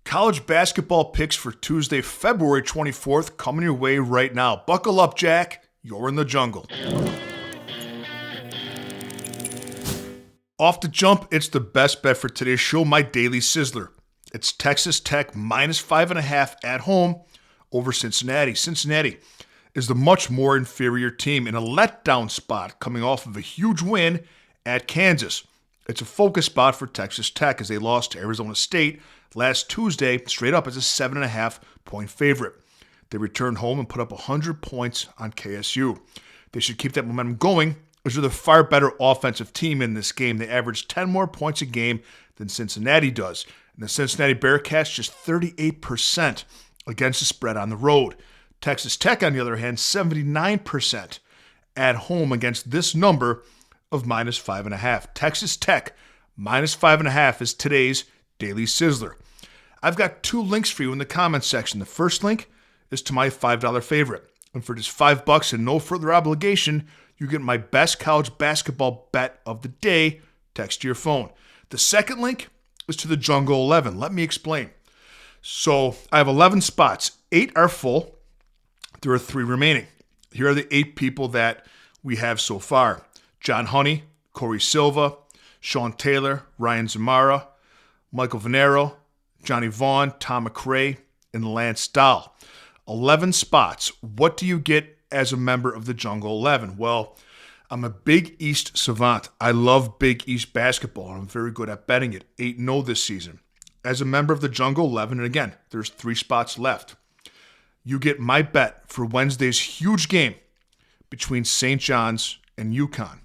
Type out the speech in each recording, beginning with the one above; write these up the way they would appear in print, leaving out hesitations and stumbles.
College basketball picks for Tuesday, February 24th coming your way right now. Buckle up, Jack. You're in the jungle. Off the jump, it's the best bet for today's show, my daily sizzler. It's Texas Tech minus 5.5 at home over Cincinnati. Cincinnati is the much more inferior team in a letdown spot coming off of a huge win at Kansas. It's a focus spot for Texas Tech as they lost to Arizona State last Tuesday straight up as a 7.5 point favorite. They returned home and put up 100 points on KSU. They should keep that momentum going as they're the far better offensive team in this game. They average 10 more points a game than Cincinnati does. And the Cincinnati Bearcats just 38% against the spread on the road. Texas Tech, on the other hand, 79% at home against this number of minus 5.5. Texas Tech minus 5.5 is today's Daily Sizzler. I've got two links for you in the comments section. The first link is to my $5 favorite. And for just $5 and no further obligation, you get my best college basketball bet of the day text to your phone. The second link is to the Jungle 11. Let me explain. So I have 11 spots. 8 are full. There are 3 remaining. Here are the 8 people that we have so far. John Honey, Corey Silva, Sean Taylor, Ryan Zamara, Michael Venero, Johnny Vaughn, Tom McRae, and Lance Dahl. 11 spots. What do you get as a member of the Jungle 11? Well, I'm a Big East savant. I love Big East basketball, and I'm very good at betting it. 8-0 this season. As a member of the Jungle 11, and again, there's 3 spots left, you get my bet for Wednesday's huge game between St. John's and UConn.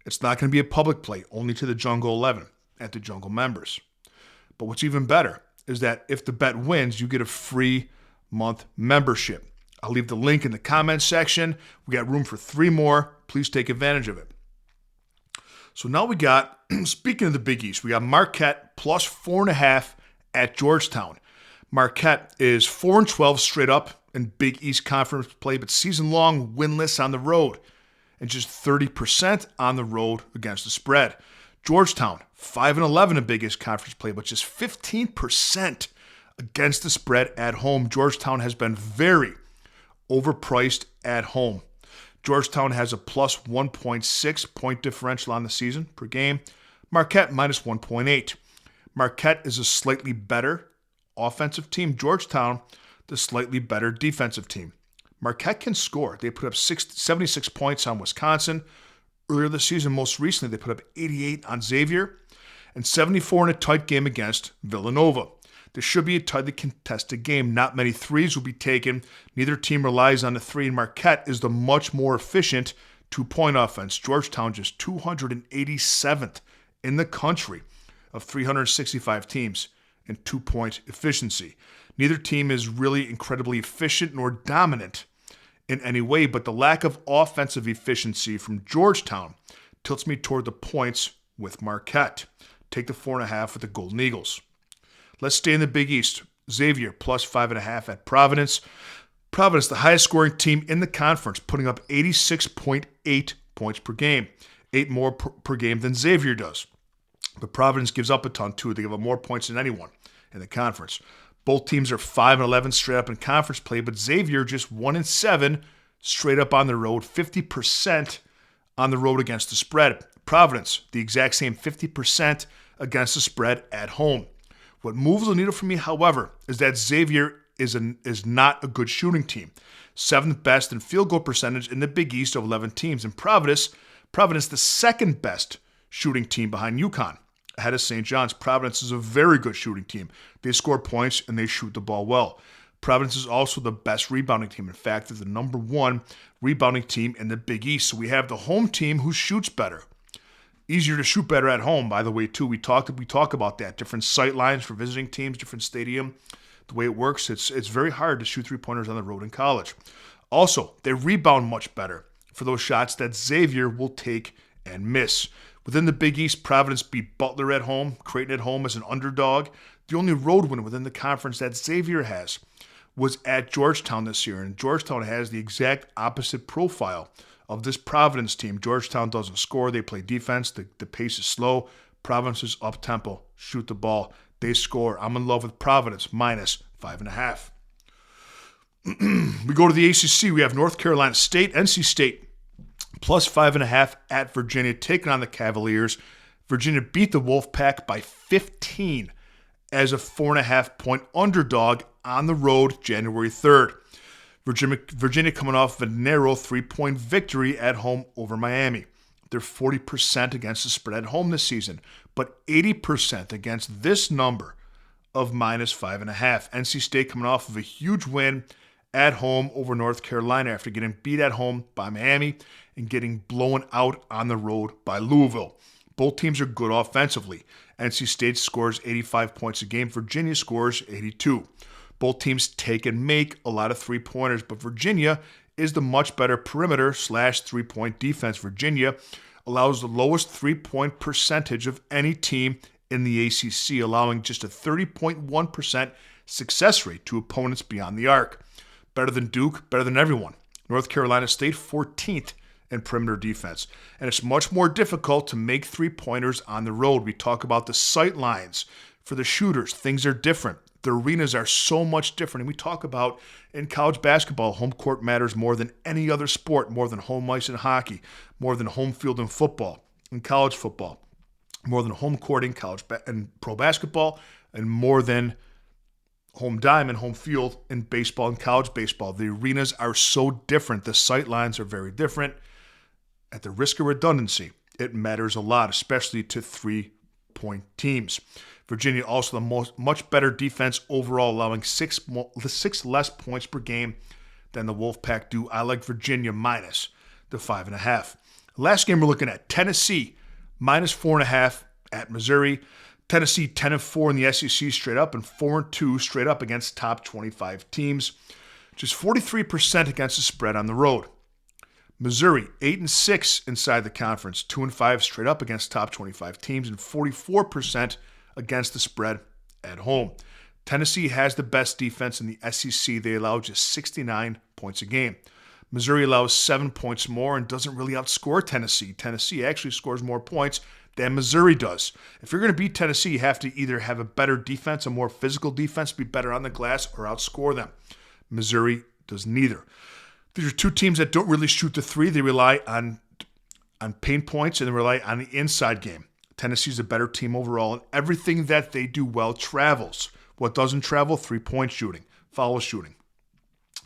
It's not going to be a public play, only to the Jungle 11 and to Jungle members. But what's even better is that if the bet wins, you get a free month membership. I'll leave the link in the comments section. We got room for 3 more. Please take advantage of it. So now we got, speaking of the Big East, we got Marquette plus 4.5 at Georgetown. Marquette is 4-12 straight up in Big East Conference play, but season-long winless on the road and just 30% on the road against the spread. Georgetown, 5-11 in Big East Conference play, but just 15% against the spread at home. Georgetown has been very overpriced at home. Georgetown has a plus 1.6 point differential on the season per game. Marquette minus 1.8. Marquette is a slightly better offensive team. Georgetown, the slightly better defensive team. Marquette can score. They put up 76 points on Wisconsin earlier this season. Most recently, they put up 88 on Xavier and 74 in a tight game against Villanova. This should be a tightly contested game. Not many threes will be taken. Neither team relies on the three, and Marquette is the much more efficient two-point offense. Georgetown just 287th in the country of 365 teams in two-point efficiency. Neither team is really incredibly efficient nor dominant in any way, but the lack of offensive efficiency from Georgetown tilts me toward the points with Marquette. Take the 4.5 with the Golden Eagles. Let's stay in the Big East. Xavier plus 5.5 at Providence. Providence, the highest scoring team in the conference, putting up 86.8 points per game. 8 more per game than Xavier does. But Providence gives up a ton too. They give up more points than anyone in the conference. Both teams are 5-11 straight up in conference play, but Xavier just 1-7 straight up on the road, 50% on the road against the spread. Providence, the exact same 50% against the spread at home. What moves the needle for me, however, is that Xavier is not a good shooting team. 7th best in field goal percentage in the Big East of 11 teams. And Providence, the second best shooting team behind UConn. Ahead of St. John's, Providence is a very good shooting team. They score points and they shoot the ball well. Providence is also the best rebounding team. In fact, they're the number 1 rebounding team in the Big East. So we have the home team who shoots better. Easier to shoot better at home, by the way, too. We talk about that. Different sight lines for visiting teams, different stadium. The way it works, it's very hard to shoot three-pointers on the road in college. Also, they rebound much better for those shots that Xavier will take and miss. Within the Big East, Providence beat Butler at home, Creighton at home as an underdog. The only road win within the conference that Xavier has was at Georgetown this year, and Georgetown has the exact opposite profile of this Providence team. Georgetown doesn't score. They play defense. The pace is slow. Providence is up-tempo. Shoot the ball. They score. I'm in love with Providence, minus 5.5. We go to the ACC. We have North Carolina State, NC State, plus 5.5 at Virginia, taking on the Cavaliers. Virginia beat the Wolfpack by 15 as a 4.5-point underdog on the road January 3rd. Virginia coming off of a narrow 3-point victory at home over Miami. They're 40% against the spread at home this season, but 80% against this number of minus 5.5. NC State coming off of a huge win at home over North Carolina after getting beat at home by Miami and getting blown out on the road by Louisville. Both teams are good offensively. NC State scores 85 points a game. Virginia scores 82. Both teams take and make a lot of three-pointers, but Virginia is the much better perimeter / three-point defense. Virginia allows the lowest three-point percentage of any team in the ACC, allowing just a 30.1% success rate to opponents beyond the arc. Better than Duke, better than everyone. North Carolina State, 14th in perimeter defense. And it's much more difficult to make three-pointers on the road. We talk about the sight lines for the shooters. Things are different. The arenas are so much different. And we talk about in college basketball, home court matters more than any other sport, more than home ice in hockey, more than home field in football, in college football, more than home court in college and pro basketball, and more than home diamond, home field in baseball and college baseball. The arenas are so different. The sight lines are very different. At the risk of redundancy, it matters a lot, especially to three-point teams. Virginia also the much better defense overall, allowing six less points per game than the Wolfpack do. I like Virginia minus the 5.5. Last game we're looking at, Tennessee minus 4.5 at Missouri. Tennessee 10-4 in the SEC straight up and 4-2 straight up against top 25 teams. Just 43% against the spread on the road. Missouri 8-6 inside the conference, 2-5 straight up against top 25 teams, and 44% against the spread at home. Tennessee has the best defense in the SEC. They allow just 69 points a game. Missouri allows 7 points more and doesn't really outscore Tennessee. Tennessee actually scores more points than Missouri does. If you're going to beat Tennessee, you have to either have a better defense, a more physical defense, be better on the glass, or outscore them. Missouri does neither. These are two teams that don't really shoot the three. They rely on paint points and they rely on the inside game. Tennessee's a better team overall, and everything that they do well travels. What doesn't travel? Three-point shooting, foul shooting.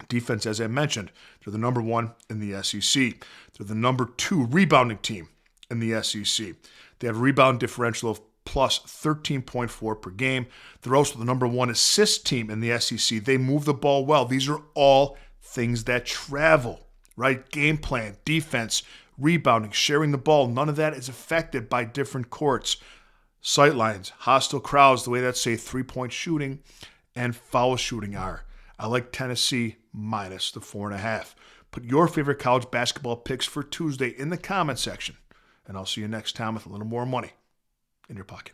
Defense, as I mentioned, they're the number one in the SEC. They're the number 2 rebounding team in the SEC. They have a rebound differential of plus 13.4 per game. They're also the number 1 assist team in the SEC. They move the ball well. These are all things that travel, right? Game plan, defense, rebounding, sharing the ball. None of that is affected by different courts. Sightlines, hostile crowds, the way that say three-point shooting and foul shooting are. I like Tennessee minus the 4.5. Put your favorite college basketball picks for Tuesday in the comment section, and I'll see you next time with a little more money in your pocket.